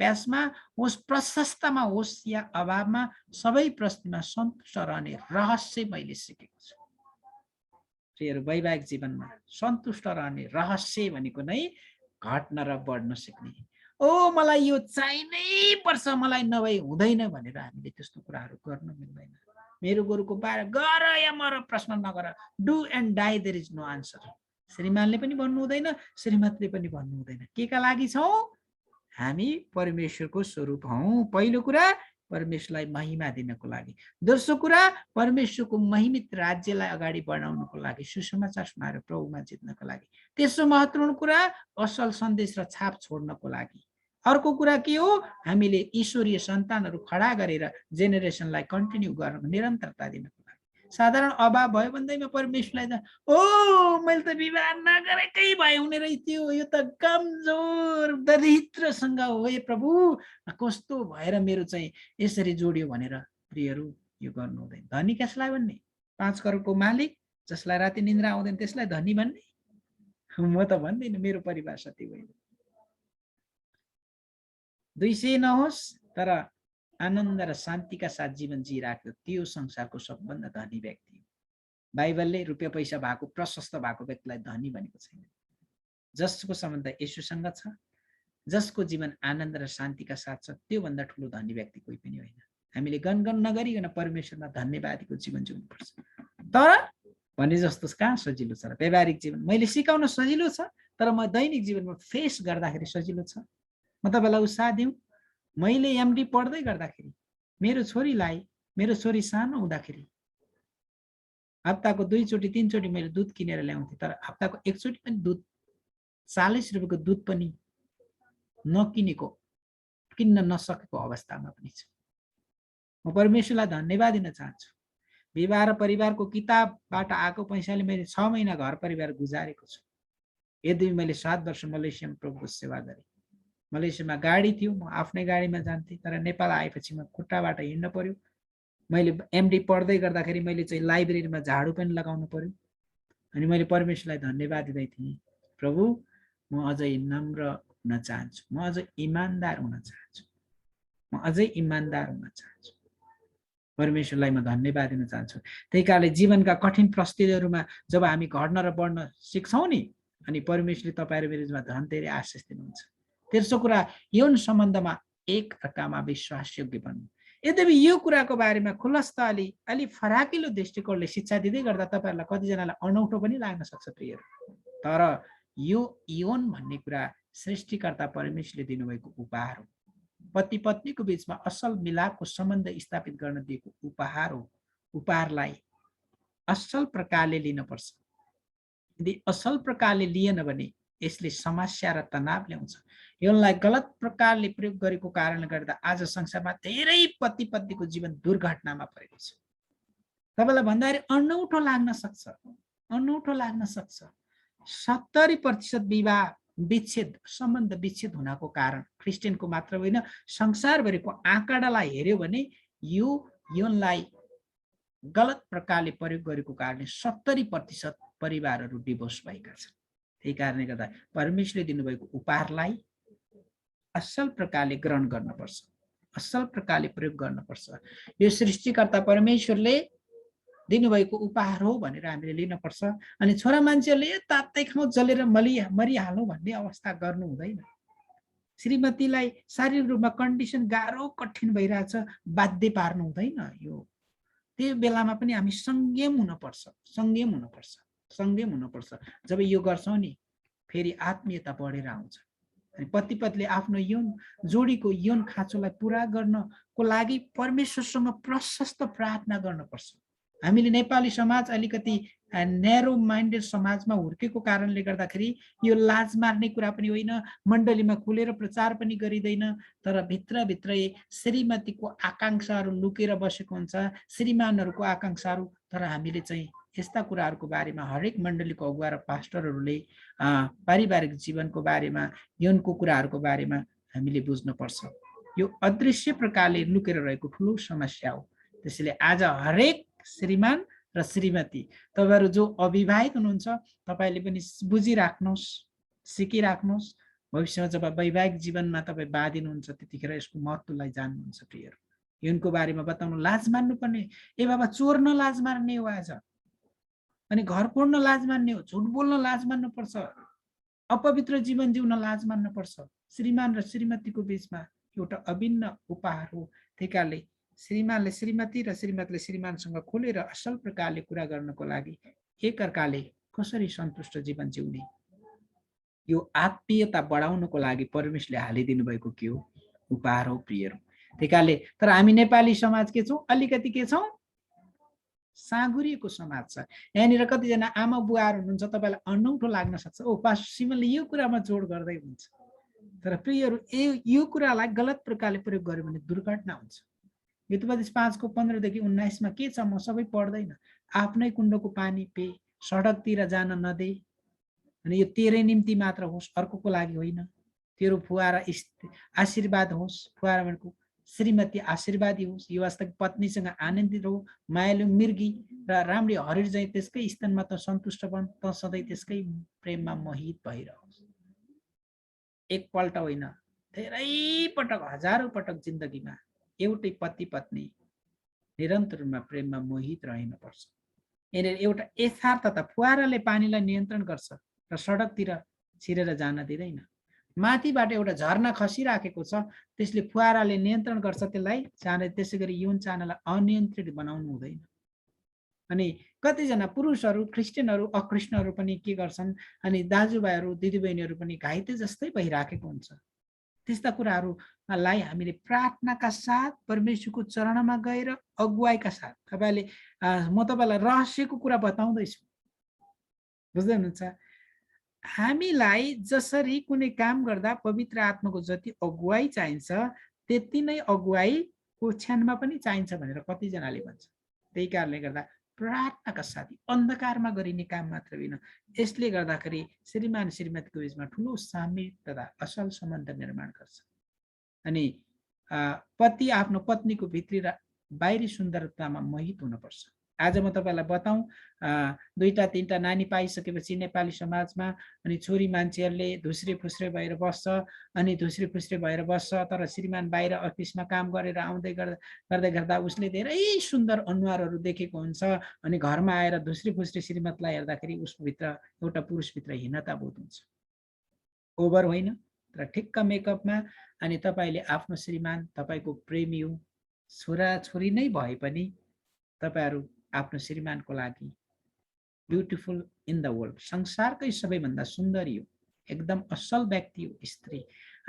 प्यासमा होस्, प्रशस्तमा होस् या अभावमा, सबै परिस्थितिमा सन्तुष्ट रहने रहस्य मैले सिकेको छु। प्रियहरू, वैवाहिक जीवनमा सन्तुष्ट रहने रहस्य भनेको नै घट्न र बढ्न सिक्ने। ओ मलाई यो चाहिनै पर्छ, मलाई नभए हुँदैन भनेर हामीले त्यस्तो कुराहरू गर्न मिल्दैन। मेरो गोरुको बारे गर या मर प्रश्न नगर, do and die, there is no answer. श्रीमानले पनि भन्नु हुँदैन, श्रीमतीले पनि भन्नु हुँदैन। के का लागि छौँ? हामी परमेश्वरको स्वरूप हौँ। पहिलो कुरा परमेश्वरलाई महिमा दिनको लागि, दोस्रो कुरा परमेश्वरको महिमित राज्यलाई अगाडि बढाउनको लागि, सुसमाचार सुनाएर प्रभुमा जित्नको लागि, तेस्रो महत्त्वपूर्ण कुरा असल सन्देश र छाप छोड्नको लागि, अर्को कुरा के हो, हामीले ईश्वरीय सन्तानहरू खडा गरेर जेनेरेसनलाई कन्टिन्यू गर्न निरन्तरता दिनको लागि। साधारण अभाव भयो भन्दैमा परमेश्वरलाई ओ मैले त विवाह नगरेकै भए हुने रहेथ्यो, यो त कमजोर दरिद्रसँग हो, हे प्रभु कस्तो भएर मेरो चाहिँ यसरी जोड्यो भनेर प्रियहरू यो गर्नु हुँदैन। धनी कसलाई भन्ने? 5 करोडको मालिक जसलाई राति निन्द्रा आउँदैन त्यसलाई धनी भन्ने? म त भन्दिनँ, मेरो परिवार साथी होइन। 200 नहोस् तर आनन्द र शान्तिका साथ जीवन जिइराख्यो, त्यो संसारको सबभन्दा धनी व्यक्ति हो। बाइबलले रुपियाँ पैसा भएको प्रशस्त भएको व्यक्तिलाई धनी भनेको छैन। जसको सम्बन्ध येशूसँग छ, जसको जीवन आनन्द र शान्तिका साथ छ, त्योभन्दा ठुलो धनी व्यक्ति कोही पनि होइन। हामीले गनगन नगरिकन परमेश्वरमा धन्यवादीको जीवन जिउनुपर्छ। तर भने जस्तो कहाँ सजिलो छ र? व्यावहारिक जीवन मैले सिकाउन सजिलो छ, तर म दैनिक जीवनमा फेस गर्दाखेरि सजिलो छ। म तपाईँलाई उत्साह दिउँ, मैले एमडी पढ्दै गर्दाखेरि मेरो छोरी सानो हुँदाखेरि हप्ताको 2 चोटि 3 चोटि मैले दुध किनेर ल्याउँथेँ, तर हप्ताको 1 चोटि पनि दुध 40 रुपियाँको दुध पनि नकिनेको, किन्न नसकेको अवस्थामा पनि छ। म परमेश्वरलाई धन्यवाद दिन चाहन्छु। विवाह र परिवारको किताबबाट आएको पैसाले मैले 6 महिना घर परिवार गुजारेको छु। यद्यपि मैले 7 वर्ष मलेसियामा प्रभुको सेवा गरेँ। मलेसियामा गाडी थियो, म आफ्नै गाडीमा जान्थेँ, तर नेपाल आएपछि म खुट्टाबाट हिँड्न पर्यो। मैले एमडी पढ्दै गर्दाखेरि मैले चाहिँ लाइब्रेरीमा झाडु पनि लगाउनु पर्यो। अनि मैले परमेश्वरलाई धन्यवाद दिँदै थिएँ, प्रभु म अझै नम्र हुन चाहन्छु, म अझै इमान्दार हुन चाहन्छु, म अझै इमान्दार हुन चाहन्छु। परमेश्वरलाई म धन्यवाद दिन चाहन्छु। त्यही कारणले जीवनका कठिन परिस्थितिहरूमा जब हामी घट्न र बढ्न सिक्छौँ नि, अनि परमेश्वरले तपाईँहरू मेरो धन धेरै आशिष दिनुहुन्छ। तेस्रो कुरा, यौन सम्बन्धमा एक अर्कामा विश्वासयोग्य बन्नु। यद्यपि यो कुराको बारेमा खुलस्त अलि फराकिलो दृष्टिकोणले शिक्षा दिँदै गर्दा तपाईँहरूलाई कतिजनालाई अनौठो पनि लाग्न सक्छ प्रियहरू, तर यो यौन भन्ने कुरा सृष्टिकर्ता परमेश्वरले दिनुभएको उपहार हो। पति पत्नीको बीचमा असल मिलापको सम्बन्ध स्थापित गर्न दिएको उपहार हो। उपहारलाई असल प्रकारले लिनुपर्छ। यदि असल प्रकारले लिएन भने यसले समस्या र तनाव ल्याउँछ। यसलाई गलत प्रकारले प्रयोग गरेको कारणले गर्दा आज संसारमा धेरै पति पत्नीको जीवन दुर्घटनामा परेको छ। तपाईँलाई भन्दाखेरि अनौठो लाग्न सक्छ, अनौठो लाग्न सक्छ। 70% विवाह विच्छेद, सम्बन्ध विच्छेद हुनको कारण क्रिस्चियनको मात्र होइन, संसारभरिको आँकडालाई हेर्यो भने यो यौनलाई गलत प्रकारले प्रयोग गरेको कारणले 70% परिवारहरू डिभोर्स भएका छन्। त्यही कारणले गर्दा परमेश्वरले दिनुभएको उपहारलाई असल प्रकारले ग्रहण गर्नुपर्छ, असल प्रकारले प्रयोग गर्नुपर्छ। यो सृष्टिकर्ता परमेश्वरले दिनुभएको उपहार हो भनेर हामीले लिनुपर्छ। अनि छोरा मान्छेहरूले तातै खाउँ जलेर मरिहालौँ भन्ने अवस्था गर्नु हुँदैन। श्रीमतीलाई शारीरिक रूपमा कन्डिसन गाह्रो कठिन भइरहेछ, बाध्य पार्नु हुँदैन। यो त्यो बेलामा पनि हामी संयम हुनुपर्छ, संयम हुनुपर्छ, संयम हुनुपर्छ। जब यो गर्छौँ नि फेरि आत्मीयता बढेर आउँछ। अनि पति पत्नीले आफ्नो यौन जोडीको यौन खाँचोलाई पुरा गर्नको लागि परमेश्वरसँग प्रशस्त प्रार्थना गर्नुपर्छ। हामीले नेपाली समाज अलिकति न्यारो माइन्डेड समाजमा हुर्केको कारणले गर्दाखेरि यो लाज मार्ने कुरा पनि होइन, मण्डलीमा खुलेर प्रचार पनि गरिँदैन, तर भित्रभित्रै श्रीमतीको आकाङ्क्षाहरू लुकेर बसेको हुन्छ, श्रीमानहरूको आकाङ्क्षाहरू। तर हामीले चाहिँ यस्ता कुराहरूको बारेमा हरेक मण्डलीको अगुवा र पास्टरहरूले पारिवारिक जीवनको बारेमा, यौनको कुराहरूको बारेमा हामीले बुझ्नुपर्छ। यो अदृश्य प्रकारले लुकेर रहेको ठुलो समस्या हो। त्यसैले आज हरेक श्रीमान र श्रीमती, तपाईहरु जो अविवाहित हुनुहुन्छ, तपाईले पनि बुझिराख्नुहोस्, सिकिराख्नुहोस्। भविष्यमा जब वैवाहिक जीवनमा तपाईँ बाँधिनुहुन्छ त्यतिखेर यसको महत्त्वलाई जान्नुहुन्छ। प्रियहरू, यौनको बारेमा बताउनु लाज मान्नुपर्ने, ए बाबा चोर्न लाज मार्ने हो आज, अनि घर फोड्न लाज मान्ने हो, झुट बोल्न लाज मान्नुपर्छ, अपवित्र जीवन जिउन लाज मान्नुपर्छ। श्रीमान र श्रीमतीको बीचमा एउटा अभिन्न उपहार हो। त्यही कारणले श्रीमानले श्रीमती र श्रीमतीले श्रीमानसँग खुलेर असल प्रकारले कुरा गर्नको लागि एकअर्काले कसरी सन्तुष्ट जीवन जिउने, यो आत्मीयता बढाउनको लागि परमेश्वरले हालिदिनु भएको के हो? उपहार हो प्रियहरू। त्यही कारणले तर हामी नेपाली समाज के छौँ? अलिकति के छौँ? साँगुरिएको समाज छ। यहाँनिर कतिजना आमा बुवाहरू हुनुहुन्छ, तपाईँलाई अनौठो लाग्न सक्छ, ओ पास्टर सिमनले यो कुरामा जोड गर्दै हुन्छ। तर प्रियहरू, यो कुरालाई गलत प्रकारले प्रयोग गर्यो भने दुर्घटना हुन्छ। युद्धपदेश 5 को 15 देखि 19 मा के छ? म सबै पढ्दैन। आफ्नै कुण्डको पानी पे, सडकतिर जान नदे, अनि यो तेरै निम्ति मात्र होस्, अर्कोको लागि होइन। तेरो फुवारा आशीर्वाद होस्, फुवारा भनेको श्रीमती आशीर्वादी होस्, यो वास्तविक पत्नीसँग आनन्दित हो, मायालु मिर्गी र राम्री हरिण चाहिँ त्यसकै स्तनमा त सन्तुष्ट बन, त सधैँ त्यसकै प्रेममा मोहित भइरहोस्। एकपल्ट होइन, धेरै पटक, हजारौं पटक जिन्दगीमा एउटै पति पत्नी निरन्तर रूपमा प्रेममा मोहित रहनुपर्छ। यिनीहरू एउटा यथार्थता, फुवाराले पानीलाई नियन्त्रण गर्छ र सडकतिर छिरेर जान दिँदैन। माथिबाट एउटा झरना खसिराखेको छ, त्यसले फुवाराले नियन्त्रण गर्छ त्यसलाई जान, त्यसै गरी यौन चाहनालाई अनियन्त्रित बनाउनु हुँदैन। अनि कतिजना पुरुषहरू, क्रिस्चियनहरू, अक्रिस्चियनहरू पनि के गर्छन्, अनि दाजुभाइहरू दिदीबहिनीहरू पनि घाइते जस्तै भइराखेको हुन्छ। त्यस्ता कुराहरूलाई हामीले प्रार्थनाका साथ परमेश्वरको चरणमा गएर अगुवाईका साथ, म तपाईँलाई रहस्यको कुरा बताउँदैछु, बुझ्दै हुनुहुन्छ? हामीलाई जसरी कुनै काम गर्दा पवित्र आत्माको जति अगुवाई चाहिन्छ त्यति नै अगुवाई ओछ्यानमा पनि चाहिन्छ भनेर कतिजनाले भन्छ। त्यही कारणले गर्दा प्रार्थनाका साथी अन्धकारमा गरिने काम मात्र होइन, यसले गर्दाखेरि श्रीमान श्रीमतीको बीचमा ठुलो साम्यता, असल सम्बन्ध निर्माण गर्छ। अनि पति आफ्नो पत्नीको भित्री र बाहिरी सुन्दरतामा मोहित हुनुपर्छ। आज म तपाईँलाई बताउँ, 2-3टा नानी पाइसकेपछि नेपाली समाजमा अनि छोरी मान्छेहरूले धुस्रे फुस्रे भएर बस्छ, अनि धुस्रे फुस्रे भएर बस्छ, तर श्रीमान बाहिर अफिसमा काम गरेर आउँदै गर्दा उसले धेरै सुन्दर अनुहारहरू देखेको हुन्छ, अनि घरमा आएर धुस्रे फुस्रे श्रीमतीलाई हेर्दाखेरि उसभित्र एउटा पुरुषभित्र हीनता बोध हुन्छ। ओभर होइन, तर ठिक्क मेकअपमा, अनि तपाईँले आफ्नो श्रीमान तपाईँको प्रेमी हो, छोरा छोरी नै भए पनि तपाईँहरू आफ्नो श्रीमानको लागि ब्युटिफुल इन द वर्ल्ड, संसारकै सबैभन्दा सुन्दरी हो, एकदम असल व्यक्ति हो स्त्री।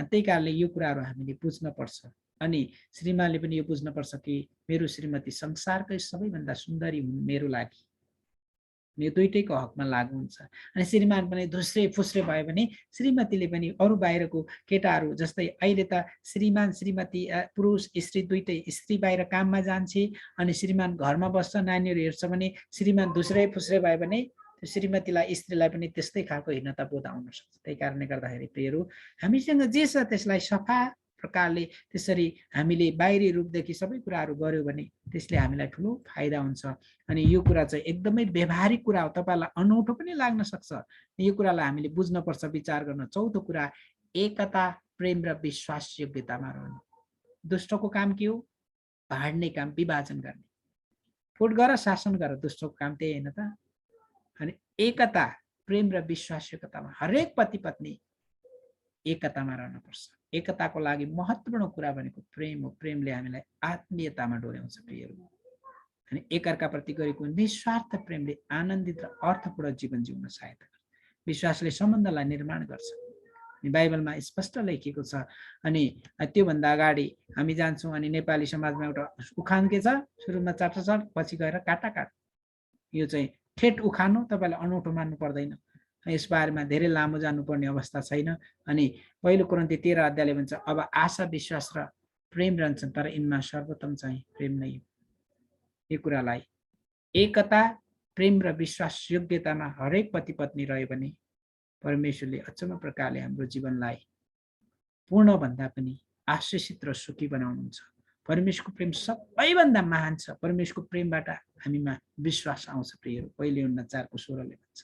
अनि त्यही कारणले यो कुराहरू हामीले बुझ्नुपर्छ। अनि श्रीमानले पनि यो बुझ्नुपर्छ कि मेरो श्रीमती संसारकै सबैभन्दा सुन्दरी हुन् मेरो लागि। यो दुइटैको हकमा लागू हुन्छ। अनि श्रीमान पनि धुस्रे फुस्रे भयो भने श्रीमतीले पनि अरू बाहिरको केटाहरू जस्तै, अहिले त श्रीमान श्रीमती पुरुष स्त्री दुइटै, स्त्री बाहिर काममा जान्छे अनि श्रीमान घरमा बस्छ, नानीहरू हेर्छ भने श्रीमान धुस्रे फुस्रे भयो भने श्रीमतीलाई, स्त्रीलाई पनि त्यस्तै खालको हीनता बोध आउन सक्छ। त्यही कारणले गर्दाखेरि प्रियहरू, हामीसँग जे छ त्यसलाई सफा प्रकारले त्यसरी हामीले बाहिरी रूपदेखि सबै कुराहरू गर्यो भने त्यसले हामीलाई ठुलो फाइदा हुन्छ। अनि यो कुरा चाहिँ एकदमै व्यवहारिक कुरा हो, तपाईँलाई अनौठो पनि लाग्न सक्छ। यो कुरालाई हामीले बुझ्नुपर्छ, विचार गर्न। चौथो कुरा, एकता प्रेम र विश्वास योग्यतामा रहनु। दुष्टको काम के हो? भाड्ने काम, विभाजन गर्ने। फुट गर, शासन गर, दुष्टको काम त्यही होइन त? अनि एकता, प्रेम र विश्वास योग्यतामा हरेक पति पत्नी एकतामा रहनुपर्छ। एकताको लागि महत्त्वपूर्ण कुरा भनेको प्रेम हो। प्रेमले हामीलाई आत्मीयतामा डोर्याउँछ प्रियहरू। अनि एकअर्काप्रति गरेको निस्वार्थ प्रेमले आनन्दित र अर्थपूर्ण जीवन जिउन सहायता गर्छ। विश्वासले सम्बन्धलाई निर्माण गर्छ। बाइबलमा स्पष्ट लेखिएको छ। अनि त्योभन्दा अगाडि हामी जान्छौँ अनि नेपाली समाजमा एउटा उखान के छ? सुरुमा चाटाचाट, पछि गएर काटाकाट। यो चाहिँ ठेट उखान हो, तपाईँलाई अनौठो मान्नु पर्दैन। यस बारेमा धेरै लामो जानुपर्ने अवस्था छैन। अनि पहिलो कोरिन्थी 13 अध्यायले भन्छ, अब आशा, विश्वास र प्रेम रहन्छन्, तर यिनमा सर्वोत्तम चाहिँ प्रेम नै हो। यो कुरालाई एकता, प्रेम र विश्वास योग्यतामा हरेक पति पत्नी रह्यो भने परमेश्वरले अचम्म प्रकारले हाम्रो जीवनलाई पूर्णभन्दा पनि आशीषित र सुखी बनाउनुहुन्छ। परमेश्वरको प्रेम सबैभन्दा महान छ। परमेश्वरको प्रेमबाट हामीमा विश्वास आउँछ प्रियहरू। पहिले हुन्न 4:16ले भन्छ,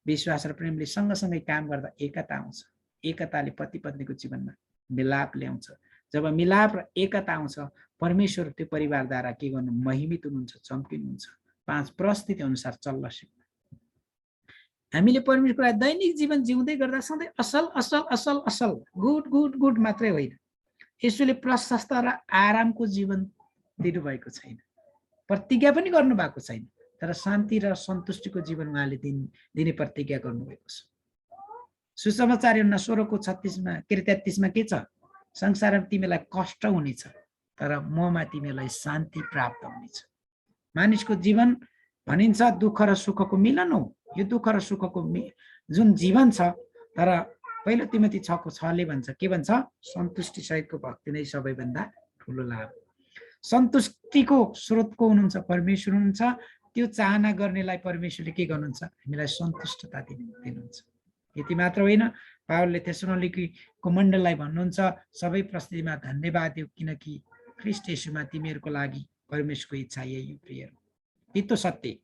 विश्वास र प्रेमले सँगसँगै काम गर्दा एकता आउँछ। एकताले पति पत्नीको जीवनमा मिलाप ल्याउँछ। जब मिलाप र एकता आउँछ, परमेश्वर त्यो परिवारद्वारा के गर्नु? महिमित हुनुहुन्छ, चम्किनुहुन्छ। 5 परिस्थिति अनुसार चल्न सिक्नु। हामीले परमेश्वरलाई दैनिक जीवन जिउँदै गर्दा सधैँ असल असल असल असल गुड गुड गुड मात्रै होइन, यसले प्रशस्त र आरामको जीवन दिनुभएको छैन। प्रतिज्ञा पनि गर्नुभएको छैन, तर शान्ति र सन्तुष्टिको जीवन उहाँले दिने प्रतिज्ञा गर्नुभएको छ। सुसमाचार 16:36मा 33मा के छ? संसारमा तिमीलाई कष्ट हुनेछ, तर ममा तिमीलाई शान्ति प्राप्त हुनेछ। मानिसको जीवन भनिन्छ दुःख र सुखको मिलन हो। यो दुःख र सुखको जुन जीवन छ, तर पहिलो तिमोथी 6:6ले भन्छ, के भन्छ? सन्तुष्टि सहितको भक्ति नै सबैभन्दा ठुलो लाभ। सन्तुष्टिको स्रोतको हुनुहुन्छ परमेश्वर हुनुहुन्छ। त्यो चाहना गर्नेलाई परमेश्वरले के गर्नुहुन्छ? हामीलाई सन्तुष्टता दिनुहुन्छ। यति मात्र होइन, पावलले थेसलोनिकेको मण्डललाई भन्नुहुन्छ, सबै परिस्थितिमा धन्यवाद दियो, किनकि ख्रीष्ट येशूमा तिमीहरूको लागि परमेश्वरको इच्छा यही हो। प्रिय पितो सत्य,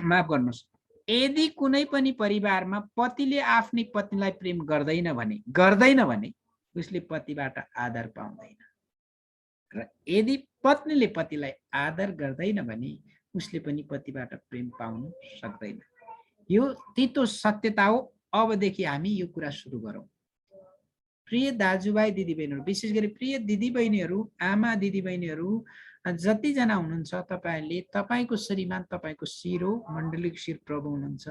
माफ गर्नुहोस्, यदि कुनै पनि परिवारमा पतिले आफ्नै पत्नीलाई प्रेम गर्दैन भने उसले पतिबाट आदर पाउँदैन, र यदि पत्नीले पतिलाई आदर गर्दैन भने उसले पनि पतिबाट प्रेम पाउन सक्दैन। यो तितो सत्यता हो। अबदेखि हामी यो कुरा सुरु गरौँ। प्रिय दाजुभाइ दिदीबहिनीहरू, विशेष गरी प्रिय दिदीबहिनीहरू, आमा दिदीबहिनीहरू जतिजना हुनुहुन्छ, तपाईँहरूले तपाईँको श्रीमान तपाईँको शिर हो, मण्डलीको शिर प्रभु हुनुहुन्छ।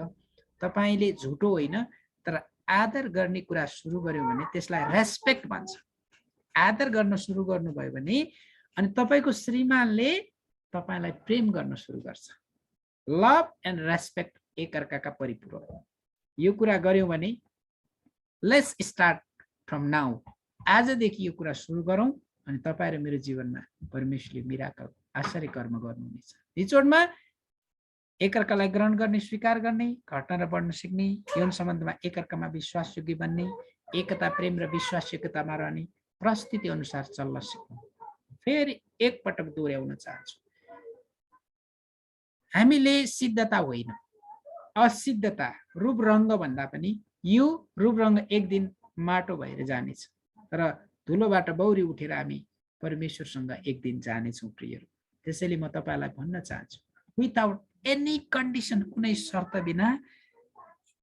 तपाईँले झुटो होइन तर आदर गर्ने कुरा सुरु गर्यो भने त्यसलाई रेस्पेक्ट भन्छ। आदर गर्न सुरु गर्नुभयो भने अनि तपाईँको श्रीमानले तपाईँलाई प्रेम गर्न सुरु गर्छ। लभ एन्ड रेस्पेक्ट एकअर्काका परिपूरक हो। यो कुरा गर्यौँ भने लेट्स स्टार्ट फ्रम नाउ, आजदेखि यो कुरा सुरु गरौँ अनि तपाईँ र मेरो जीवनमा परमेश्वरले मिराकल आश्चर्य कर्म गर्नुहुनेछ। निचोडमा एकअर्कालाई ग्रहण गर्ने, स्वीकार गर्ने, घट्न र बढ्न सिक्ने, यौन सम्बन्धमा एकअर्कामा विश्वासयोग्य बन्ने, एकता, प्रेम र विश्वासयोग्यतामा रहने, परिस्थिति अनुसार चल्न सिक्नु। फेरि एकपटक दोहोऱ्याउन चाहन्छु, हामीले सिद्धता होइन, असिद्धता, रूप रङ्ग भन्दा पनि यो रूप रङ्ग एक दिन माटो भएर जानेछ, तर धुलोबाट बौरी उठेर हामी परमेश्वरसँग एक दिन जानेछौँ। प्रियहरू, त्यसैले म तपाईँलाई भन्न चाहन्छु, विदाउट एनी कन्डिसन, कुनै शर्त बिना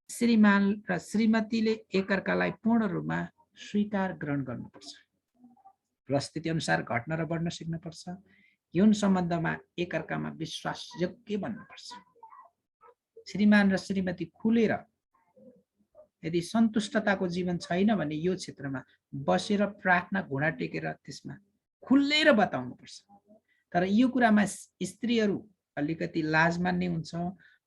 श्रीमान र श्रीमतीले एकअर्कालाई पूर्ण रूपमा स्वीकार ग्रहण गर्नुपर्छ। परिस्थिति अनुसार घट्न र बढ्न सिक्नुपर्छ। यौन सम्बन्धमा एकअर्कामा विश्वासयोग्य बन्नुपर्छ। श्रीमान र श्रीमती खुलेर, यदि सन्तुष्टताको जीवन छैन भने यो क्षेत्रमा बसेर प्रार्थना घुँडा टेकेर त्यसमा खुलेर बताउनुपर्छ। तर यो कुरामा स्त्रीहरू अलिकति लाज मान्ने हुन्छ,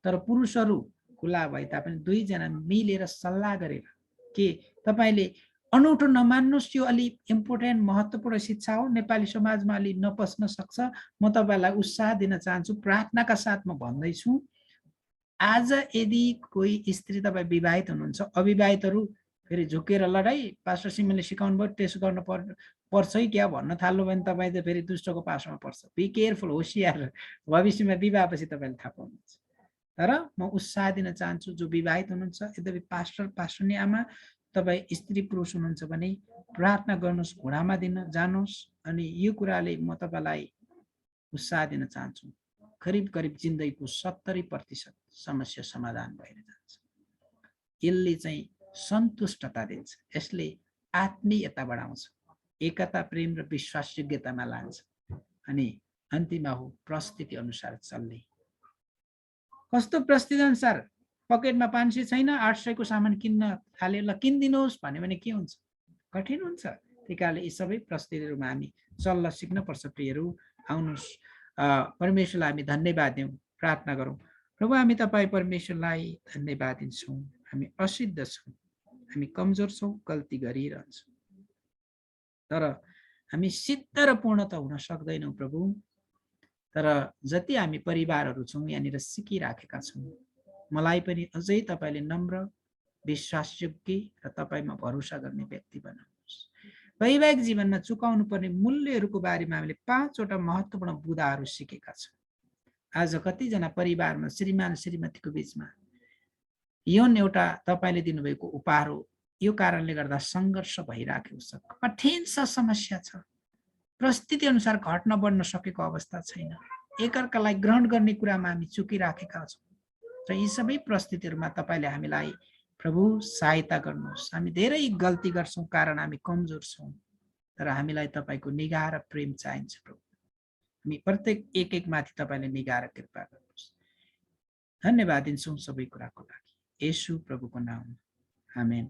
तर पुरुषहरू खुला भए तापनि दुईजना मिलेर सल्लाह गरेर के तपाईँले अनौठो नमान्नुहोस्, यो अलि इम्पोर्टेन्ट महत्त्वपूर्ण शिक्षा हो, नेपाली समाजमा अलि नपस्न सक्छ। म तपाईँलाई उत्साह दिन चाहन्छु, प्रार्थनाका साथ म भन्दैछु, आज यदि कोही स्त्री तपाईँ विवाहित हुनुहुन्छ, अविवाहितहरू फेरि झुकेर लडाई पास्टर सिमनले सिकाउनु भयो त्यसो गर्न पर्छ है क्या भन्न थाल्नु भने तपाईँ त फेरि दुष्टको पासमा पर्छ। बी केयरफुल, होसियार, भविष्यमा विवाहपछि तपाईँले थाहा पाउनुहुन्छ। तर म उत्साह दिन चाहन्छु, जो विवाहित हुनुहुन्छ, यद्यपि पास्टरनी आमा तपाईँ स्त्री पुरुष हुनुहुन्छ भने प्रार्थना गर्नुहोस्, घुँडामा दिन जानुहोस्। अनि यो कुराले म तपाईँलाई उत्साह दिन चाहन्छु, करिब करिब जिन्दगीको 70% समस्या समाधान भएर जान्छ। यसले चाहिँ सन्तुष्टता दिन्छ, यसले आत्मीयता बढाउँछ, एकता, प्रेम र विश्वासयोग्यतामा लान्छ अनि अन्तिममा हो परिस्थिति अनुसार चल्ने। कस्तो परिस्थिति अनुसार? पकेटमा 500 छैन, 800 को सामान किन्न थाल्यो, ल किनिदिनुहोस् भन्यो भने के हुन्छ? कठिन हुन्छ। त्यही कारणले यी सबै परिस्थितिहरूमा हामी चल्न सिक्नुपर्छ। प्रियहरू, आउनुहोस् परमेश्वरलाई हामी धन्यवाद दिउँ, प्रार्थना गरौँ। प्रभु, हामी तपाईँ परमेश्वरलाई धन्यवाद दिन्छौँ। हामी असिद्ध छौँ, हामी कमजोर छौँ, गल्ती गरिरहन्छौँ, तर हामी सिद्ध र पूर्ण त हुन सक्दैनौँ प्रभु। तर जति हामी परिवारहरू छौँ यहाँनिर सिकिराखेका छौँ, मलाई पनि अझै तपाईँले नम्र, विश्वासयोग्य र तपाईँमा भरोसा गर्ने व्यक्ति बनाउनुहोस्। वैवाहिक जीवनमा चुकाउनु पर्ने मूल्यहरूको बारेमा हामीले 5 वटा महत्त्वपूर्ण बुदाहरू सिकेका छौँ। आज कतिजना परिवारमा श्रीमान श्रीमतीको बिचमा यौन एउटा तपाईँले दिनुभएको उपहार हो, यो कारणले गर्दा सङ्घर्ष भइराखेको छ, कठिन छ, समस्या छ, परिस्थिति अनुसार घट्न बढ्न सकेको अवस्था छैन, एकअर्कालाई ग्रहण गर्ने कुरामा हामी चुकिराखेका छौँ। र यी सबै परिस्थितिहरूमा तपाईँले हामीलाई प्रभु सहायता गर्नुहोस्। हामी धेरै गल्ती गर्छौँ कारण हामी कमजोर छौँ, तर हामीलाई तपाईँको निगाह र प्रेम चाहिन्छ प्रभु। हामी प्रत्येक एक माथि तपाईँले निगाह र कृपा गर्नुहोस्। धन्यवाद दिन्छौँ सबै कुराको लागि, येशू प्रभुको नाममा, आमेन।